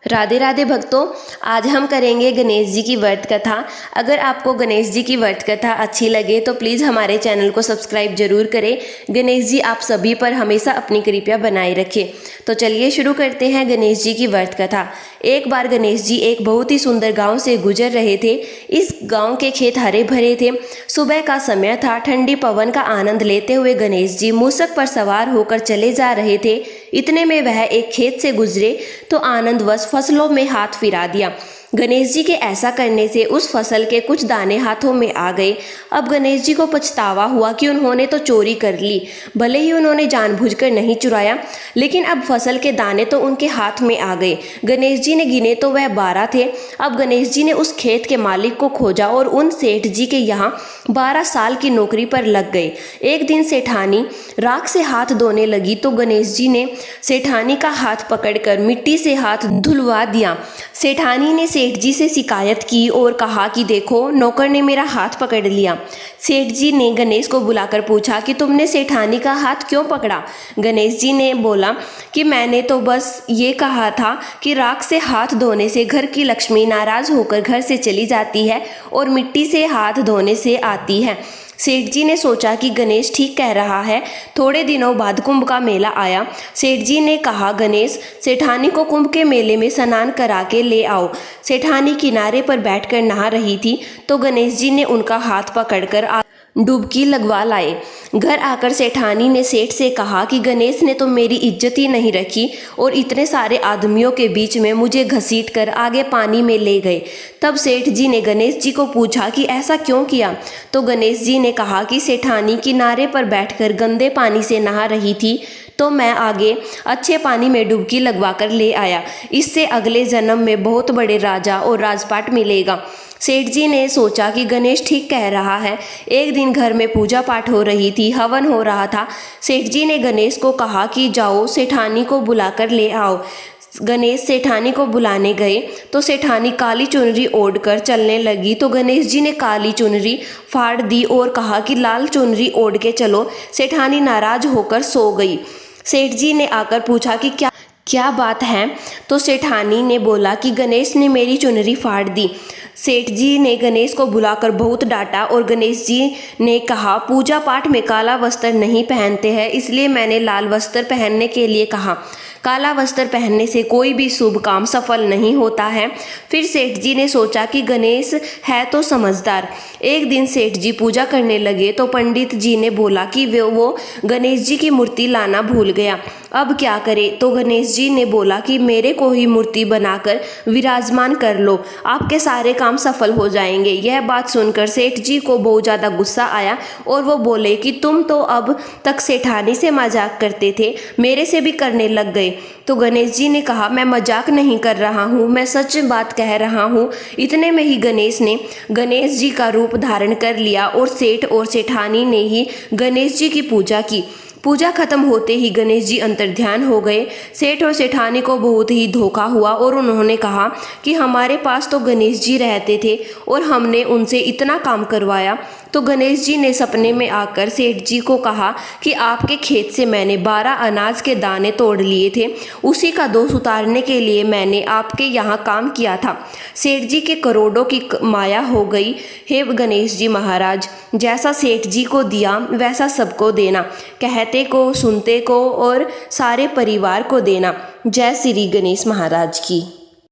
राधे राधे भक्तों, आज हम करेंगे गणेश जी की व्रत कथा। अगर आपको गणेश जी की व्रत कथा अच्छी लगे तो प्लीज़ हमारे चैनल को सब्सक्राइब जरूर करें। गणेश जी आप सभी पर हमेशा अपनी कृपा बनाए रखें। तो चलिए शुरू करते हैं गणेश जी की व्रत कथा। एक बार गणेश जी एक बहुत ही सुंदर गांव से गुजर रहे थे। इस गांव के खेत हरे भरे थे। सुबह का समय था। ठंडी पवन का आनंद लेते हुए गणेश जी मूसक पर सवार होकर चले जा रहे थे। इतने में वह एक खेत से गुजरे तो आनंदवश फसलों में हाथ फिरा दिया। गणेश जी के ऐसा करने से उस फसल के कुछ दाने हाथों में आ गए। अब गणेश जी को पछतावा हुआ कि उन्होंने तो चोरी कर ली। भले ही उन्होंने जानबूझकर नहीं चुराया, लेकिन अब फसल के दाने तो उनके हाथ में आ गए। गणेश जी ने गिने तो वह 12 थे। अब गणेश जी ने उस खेत के मालिक को खोजा और उन सेठ जी के यहाँ 12 साल की नौकरी पर लग गए। एक दिन सेठानी राख से हाथ धोने लगी तो गणेश जी ने सेठानी का हाथ पकड़कर मिट्टी से हाथ धुलवा दिया। सेठानी ने सेठ जी से शिकायत की और कहा कि देखो, नौकर ने मेरा हाथ पकड़ लिया। सेठ जी ने गणेश को बुलाकर पूछा कि तुमने सेठानी का हाथ क्यों पकड़ा। गणेश जी ने बोला कि मैंने तो बस ये कहा था कि राख से हाथ धोने से घर की लक्ष्मी नाराज होकर घर से चली जाती है और मिट्टी से हाथ धोने से आती है। सेठ जी ने सोचा कि गणेश ठीक कह रहा है। थोड़े दिनों बाद कुंभ का मेला आया। सेठ जी ने कहा, गणेश, सेठानी को कुंभ के मेले में स्नान करा के ले आओ। सेठानी किनारे पर बैठकर नहा रही थी तो गणेश जी ने उनका हाथ पकड़कर डुबकी लगवा लाए। घर आकर सेठानी ने सेठ से कहा कि गणेश ने तो मेरी इज्जत ही नहीं रखी और इतने सारे आदमियों के बीच में मुझे घसीट कर आगे पानी में ले गए। तब सेठ जी ने गणेश जी को पूछा कि ऐसा क्यों किया। तो गणेश जी ने कहा कि सेठानी किनारे पर बैठकर गंदे पानी से नहा रही थी तो मैं आगे अच्छे पानी में डुबकी लगवा कर ले आया। इससे अगले जन्म में बहुत बड़े राजा और राजपाट मिलेगा। सेठ जी ने सोचा कि गणेश ठीक कह रहा है। एक दिन घर में पूजा पाठ हो रही थी, हवन हो रहा था। सेठ जी ने गणेश को कहा कि जाओ सेठानी को बुलाकर ले आओ। गणेश सेठानी को बुलाने गए तो सेठानी काली चुनरी ओढ़कर चलने लगी तो गणेश जी ने काली चुनरी फाड़ दी और कहा कि लाल चुनरी ओढ़ के चलो। सेठानी नाराज होकर सो गई। सेठ जी ने आकर पूछा कि क्या बात है। तो सेठानी ने बोला कि गणेश ने मेरी चुनरी फाड़ दी। सेठ जी ने गणेश को बुलाकर बहुत डांटा और गणेश जी ने कहा, पूजा पाठ में काला वस्त्र नहीं पहनते हैं, इसलिए मैंने लाल वस्त्र पहनने के लिए कहा। काला वस्त्र पहनने से कोई भी शुभ काम सफल नहीं होता है। फिर सेठ जी ने सोचा कि गणेश है तो समझदार। एक दिन सेठ जी पूजा करने लगे तो पंडित जी ने बोला कि वो गणेश जी की मूर्ति लाना भूल गया। अब क्या करे। तो गणेश जी ने बोला कि मेरे को ही मूर्ति बनाकर विराजमान कर लो, आपके सारे काम सफल हो जाएंगे। यह बात सुनकर सेठ जी को बहुत ज़्यादा गुस्सा आया और वो बोले कि तुम तो अब तक सेठानी से मजाक करते थे, मेरे से भी करने लग गए। तो गणेश जी ने कहा, मैं मजाक नहीं कर रहा हूँ, मैं सच बात कह रहा हूँ। इतने में ही गणेश ने गणेश जी का रूप धारण कर लिया और सेठ और सेठानी ने ही गणेश जी की पूजा की। पूजा खत्म होते ही गणेश जी अंतर्ध्यान हो गए। सेठ और सेठानी को बहुत ही धोखा हुआ और उन्होंने कहा कि हमारे पास तो गणेश जी रहते थे और हमने उनसे इतना काम करवाया। तो गणेश जी ने सपने में आकर सेठ जी को कहा कि आपके खेत से मैंने 12 अनाज के दाने तोड़ लिए थे, उसी का दोष उतारने के लिए मैंने आपके यहाँ काम किया था। सेठ जी के करोड़ों की माया हो गई। हे गणेश जी महाराज, जैसा सेठ जी को दिया वैसा सबको देना, कहते को, सुनते को और सारे परिवार को देना। जय श्री गणेश महाराज की।